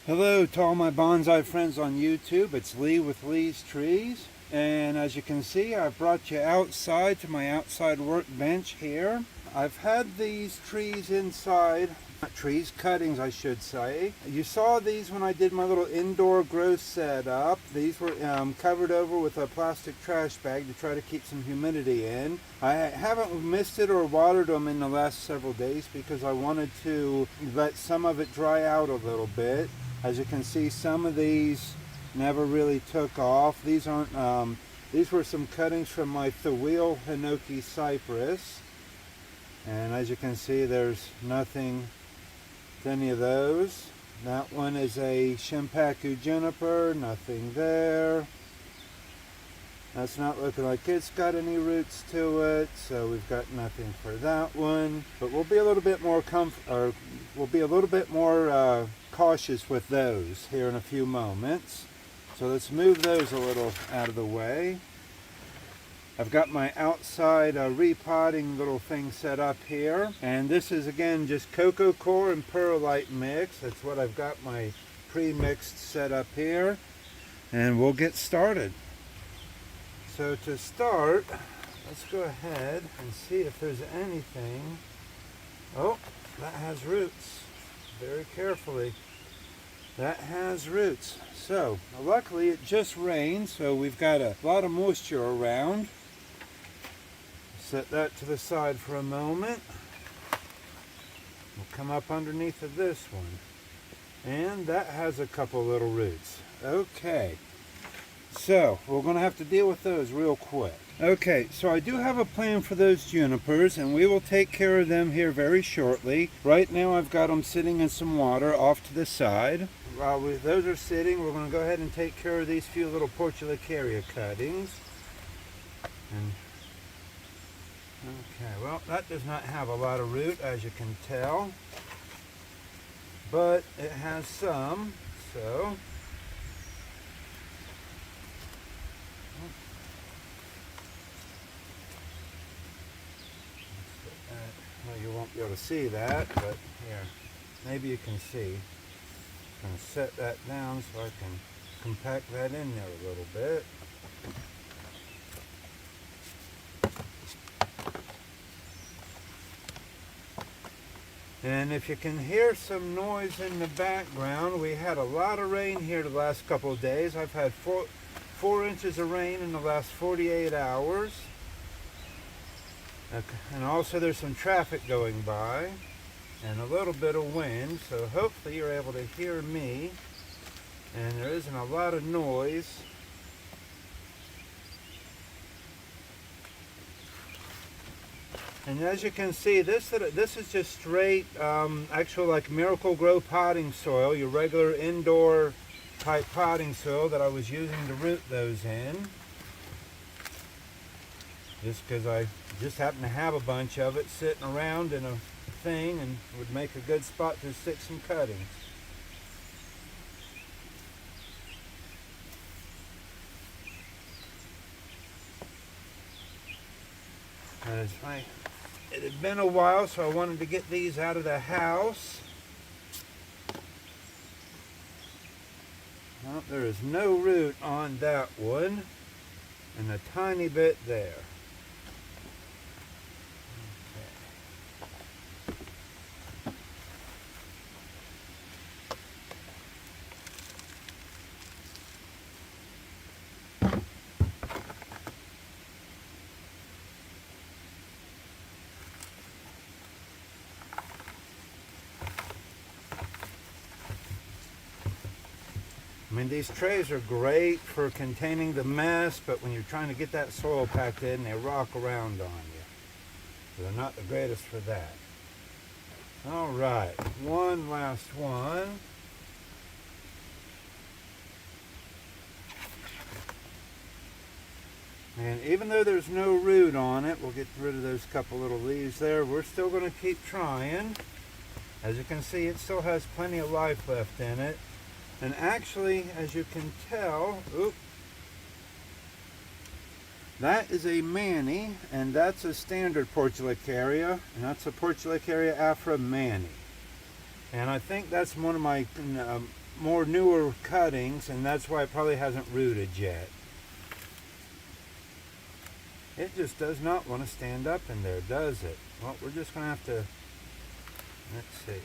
Hello to all my bonsai friends on YouTube. It's Lee with Lee's Trees. And as you can see, I've brought you outside to my outside workbench here. I've had these trees inside, not trees, cuttings I should say. You saw these when I did my little indoor grow setup. These were covered over with a plastic trash bag to try to keep some humidity in. I haven't misted or watered them in the last several days because I wanted to let some of it dry out a little bit. As you can see, some of these never really took off. These aren't. These were some cuttings from my Thawil Hinoki cypress, and as you can see, there's nothing to any of those. That one is a Shimpaku juniper. Nothing there. That's not looking like it's got any roots to it, so we've got nothing for that one. But we'll be a little bit more cautious with those here in a few moments. So let's move those a little out of the way. I've got my outside repotting little thing set up here, and this is again just coco coir and perlite mix. That's what I've got my pre-mixed set up here, and we'll get started. So to start, let's go ahead and see if there's anything. Oh, that has roots. Very carefully. That has roots. So, luckily it just rained, so we've got a lot of moisture around. Set that to the side for a moment. We'll come up underneath of this one. And that has a couple little roots. Okay. So, we're going to have to deal with those real quick. Okay, so I do have a plan for those junipers, and we will take care of them here very shortly. Right now I've got them sitting in some water off to the side. While those are sitting, we're going to go ahead and take care of these few little Portulacaria cuttings. Okay, well, that does not have a lot of root, as you can tell, but it has some, so well, you won't be able to see that, but here, maybe you can see. I'm going to set that down so I can compact that in there a little bit. And if you can hear some noise in the background, we had a lot of rain here the last couple of days. I've had four inches of rain in the last 48 hours. And also there's some traffic going by and a little bit of wind, so hopefully you're able to hear me and there isn't a lot of noise. And as you can see, this is just straight actual like Miracle-Gro potting soil, your regular indoor type potting soil that I was using to root those in. Just because I just happen to have a bunch of it sitting around in a thing and would make a good spot to stick some cuttings. It had been a while, so I wanted to get these out of the house. Well, there is no root on that one, and a tiny bit there. I mean, these trays are great for containing the mess, but when you're trying to get that soil packed in, they rock around on you. So they're not the greatest for that. All right, one last one. And even though there's no root on it, we'll get rid of those couple little leaves there. We're still going to keep trying. As you can see, it still has plenty of life left in it. And actually, as you can tell, that is a Manny, and that's a standard Portulacaria, and that's a Portulacaria Afra Manny. And I think that's one of my more newer cuttings, and that's why it probably hasn't rooted yet. It just does not want to stand up in there, does it? Well, we're just going to have to, let's see,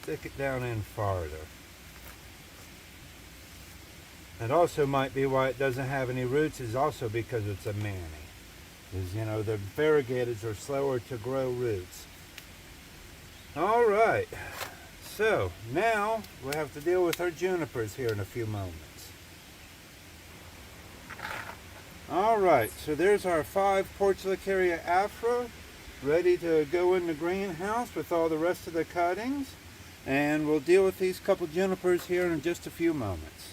stick it down in farther. It also might be why it doesn't have any roots is also because it's a Manny. Is, you know, the variegateds are slower to grow roots. All right, so now we'll have to deal with our junipers here in a few moments. All right, so there's our 5 Portulacaria afra ready to go in the greenhouse with all the rest of the cuttings, and we'll deal with these couple junipers here in just a few moments.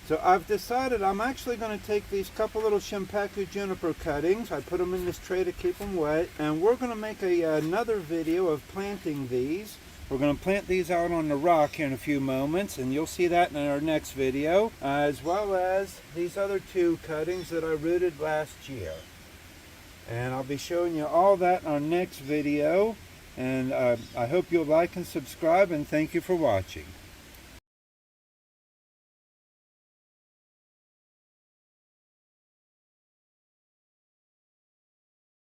So I've decided I'm actually going to take these couple little Shimpaku juniper cuttings. I put them in this tray to keep them wet, and we're going to make another video of planting these. We're going to plant these out on the rock here in a few moments, and you'll see that in our next video, as well as these other 2 cuttings that I rooted last year. And I'll be showing you all that in our next video, and I hope you'll like and subscribe, and thank you for watching.